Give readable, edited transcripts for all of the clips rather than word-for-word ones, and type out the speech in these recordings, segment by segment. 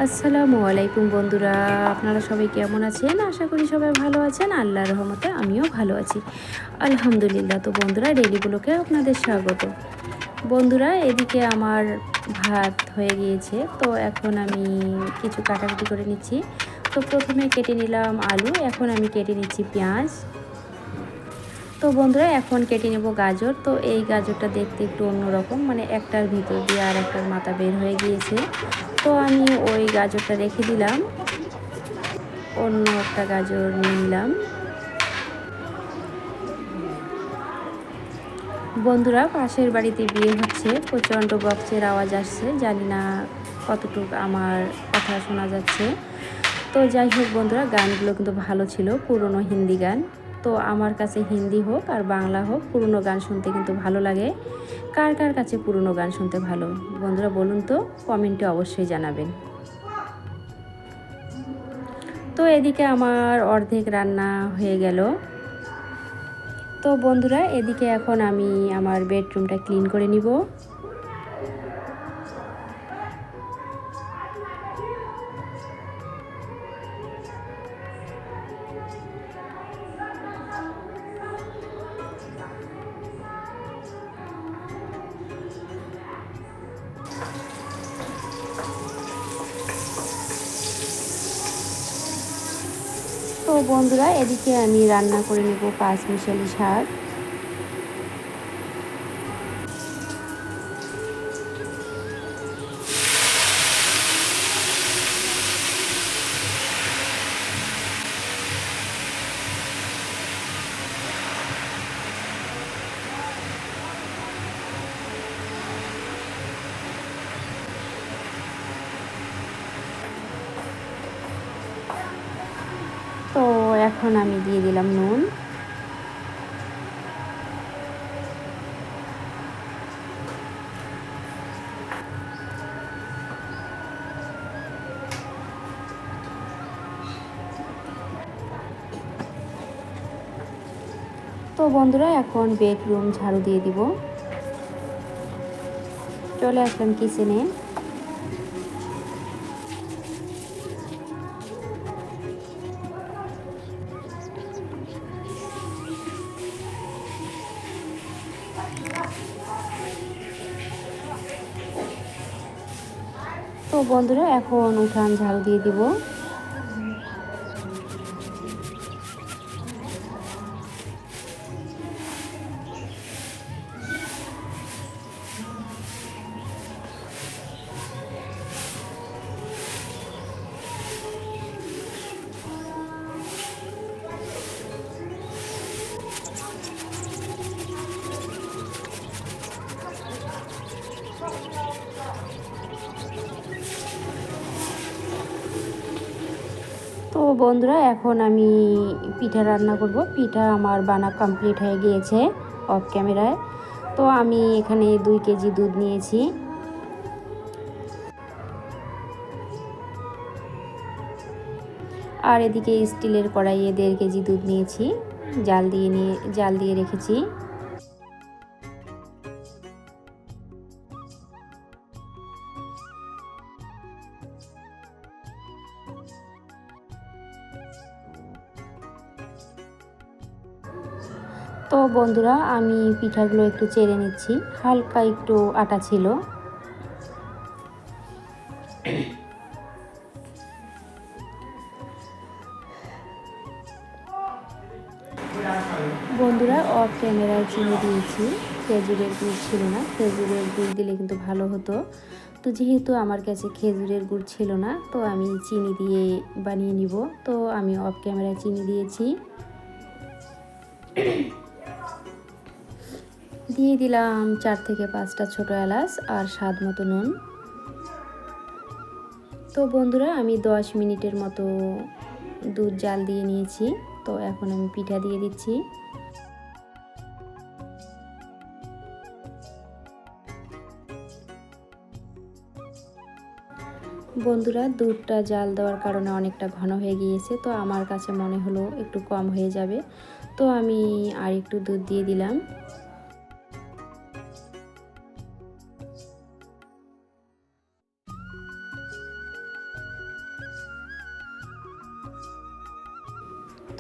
আসসালামু আলাইকুম বন্ধুরা, আপনারা সবাই কেমন আছেন? আশা করি সবাই ভালো আছেন। আল্লাহর রহমতে আমিও ভালো আছি, আলহামদুলিল্লাহ। তো বন্ধুরা, ডেইলি ব্লগে আপনাদের স্বাগত। বন্ধুরা, এদিকে আমার ভাত হয়ে গিয়েছে, তো এখন আমি কিছু কাটাকুটি করে নিচ্ছি। তো প্রথমে কেটে নিলাম আলু, এখন আমি কেটে নিচ্ছি পেঁয়াজ। তো বন্ধুরা, এখন কেটে নেব গাজর। তো এই গাজরটা দেখতে একটু অন্যরকম, মানে একটার ভিতর দিয়ে আর একটার মাথা বের হয়ে গিয়েছে। তো আমি ওই গাজরটা রেখে দিলাম, অন্য একটা গাজর নিয়ে নিলাম। বন্ধুরা, পাশের বাড়িতে বিয়ে হচ্ছে, প্রচণ্ড বক্সের আওয়াজ আসছে, জানি না কতটুকু আমার কথা শোনা যাচ্ছে। তো যাই হোক বন্ধুরা, গানগুলো কিন্তু ভালো ছিল, পুরনো হিন্দি গান। তো আমার কাছে হিন্দি হোক আর বাংলা হোক, পুরনো গান শুনতে কিন্তু ভালো লাগে। কার কার কাছে পুরনো গান শুনতে ভালো বন্ধুরা বলুন তো, কমেন্টে অবশ্যই জানাবেন। তো এদিকে আমার অর্ধেক রান্না হয়ে গেল। তো বন্ধুরা, এদিকে এখন আমি আমার বেডরুমটা ক্লিন করে নিব। তো বন্ধুরা, এদিকে আমি রান্না করে নেব পাঁচমিশালি শাক। তো এখন আমি দিয়ে দিলাম নুন। তো বন্ধুরা, এখন বেডরুম ঝাড়ু দিয়ে দিব। চলে আসলাম কিচেনে। তো বন্ধুরা, এখন উঠান ঝাড়ু দিয়ে দিব। তো বন্ধুরা, এখন আমি পিঠা রান্না করব। পিঠা আমার বানা কমপ্লিট হয়ে গিয়েছে অফ ক্যামেরায়। তো আমি এখানে 2 কেজি দুধ নিয়েছি। আর এদিকে স্টিলের কড়াইয়ে 1.5 কেজি দুধ নিয়েছি, জাল দিয়ে রেখেছি। তো বন্ধুরা, আমি পিঠাগুলো একটু চেড়ে নিচ্ছি, হালকা একটু আটা ছিল। বন্ধুরা, অফ ক্যামেরায় চিনি দিয়েছি, খেজুরের গুড় ছিল না। খেজুরের গুড় দিলে কিন্তু ভালো হতো। তো যেহেতু আমার কাছে খেজুরের গুড় ছিল না, তো আমি চিনি দিয়ে বানিয়ে নিব। তো আমি অফ ক্যামেরায় চিনি দিয়েছি। দিয়ে দিলাম 4 থেকে 5টা ছোটো এলাচ আর স্বাদ মতো নুন। তো বন্ধুরা, আমি 10 মিনিটের মতো দুধ জাল দিয়ে নিয়েছি। তো এখন আমি পিঠা দিয়ে দিচ্ছি। বন্ধুরা, দুধটা জাল দেওয়ার কারণে অনেকটা ঘন হয়ে গিয়েছে, তো আমার কাছে মনে হলো একটু কম হয়ে যাবে। তো আমি আর একটু দুধ দিয়ে দিলাম।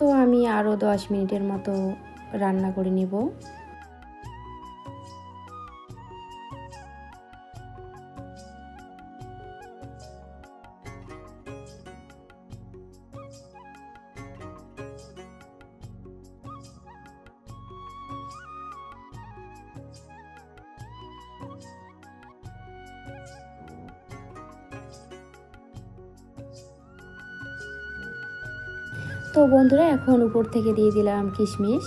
তো আমি আরও 10 মিনিটের মতো রান্না করে নিব। তো বন্ধুরা এখন উপর থেকে দিয়ে দিলাম কিশমিশ।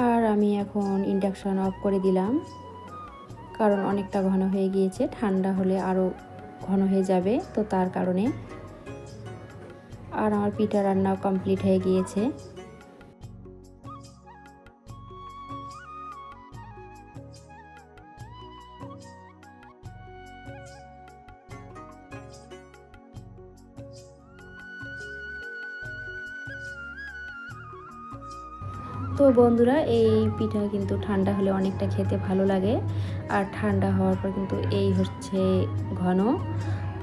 আর আমি এখন ইন্ডাকশন অফ করে দিলাম, কারণ অনেকটা ঘন হয়ে গিয়েছে, ঠান্ডা হলে আরও ঘন হয়ে যাবে, তো তার কারণে। আর আমার পিঠা রান্নাও কমপ্লিট হয়ে গিয়েছে। তো বন্ধুরা এই পিঠা কিন্তু ঠান্ডা হলে অনেকটা খেতে ভালো লাগে, আর ঠান্ডা হওয়ার পর কিন্তু এই হচ্ছে ঘন।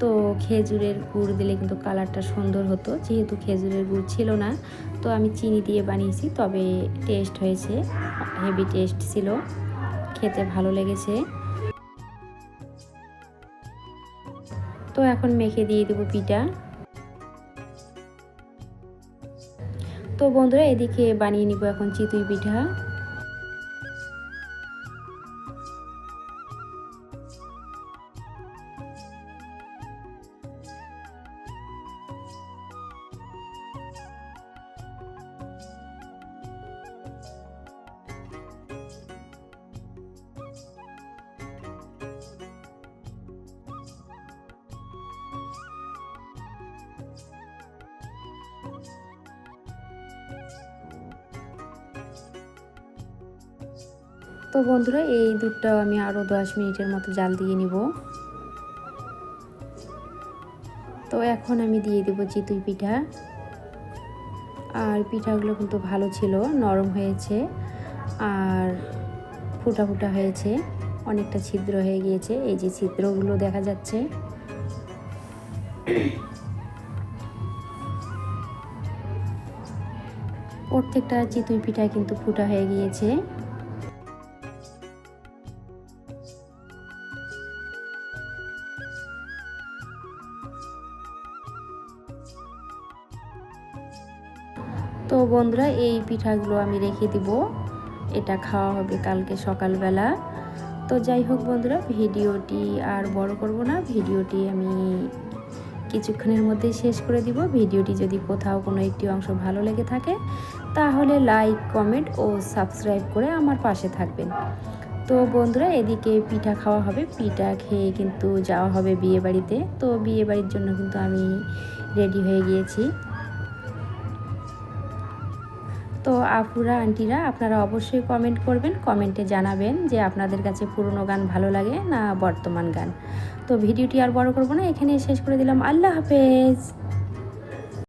তো খেজুরের গুড় দিলে কিন্তু কালারটা সুন্দর হতো, যেহেতু খেজুরের গুড় ছিল না, তো আমি চিনি দিয়ে বানিয়েছি, তবে টেস্ট হয়েছে, হেভি টেস্ট ছিল, খেতে ভালো লেগেছে। তো এখন মেখে দিয়ে দেবো পিঠা। তো বন্ধুরা এদিকে বানিয়ে নিব এখন চিতই পিঠা। তো বন্ধুরা এই দুধটাও আমি আরও 10 মিনিটের মতো জাল দিয়ে নিব। তো এখন আমি দিয়ে দেব চিতই পিঠা। আর পিঠাগুলো কিন্তু ভালো ছিল, নরম হয়েছে আর ফুটা ফুটা হয়েছে, অনেকটা ছিদ্র হয়ে গিয়েছে, এই যে ছিদ্রগুলো দেখা যাচ্ছে। প্রত্যেকটা চিতই পিঠা কিন্তু ফুটা হয়ে গিয়েছে। তো বন্ধুরা এই পিঠাগুলো আমি রেখে দিব, এটা খাওয়া হবে কালকে সকালবেলা। তো যাই হোক বন্ধুরা, ভিডিওটি আর বড় করব না, ভিডিওটি আমি কিছুক্ষণের মধ্যেই শেষ করে দিব। ভিডিওটি যদি কোথাও কোনো একটি অংশ ভালো লেগে থাকে তাহলে লাইক, কমেন্ট ও সাবস্ক্রাইব করে আমার পাশে থাকবেন। তো বন্ধুরা এদিকে পিঠা খাওয়া হবে, পিঠা খেয়ে কিন্তু যাওয়া হবে বিয়ে বাড়িতে। তো বিয়ে বাড়ির জন্য কিন্তু আমি রেডি হয়ে গিয়েছি। তো আপুরা, আন্টিরা, আপনারা অবশ্যই কমেন্ট করবেন, কমেন্টে জানাবেন যে আপনাদের কাছে পুরনো গান ভালো লাগে না বর্তমান গান। তো ভিডিওটি আর বড় করব না, এখানে শেষ করে দিলাম। আল্লাহ হাফেজ।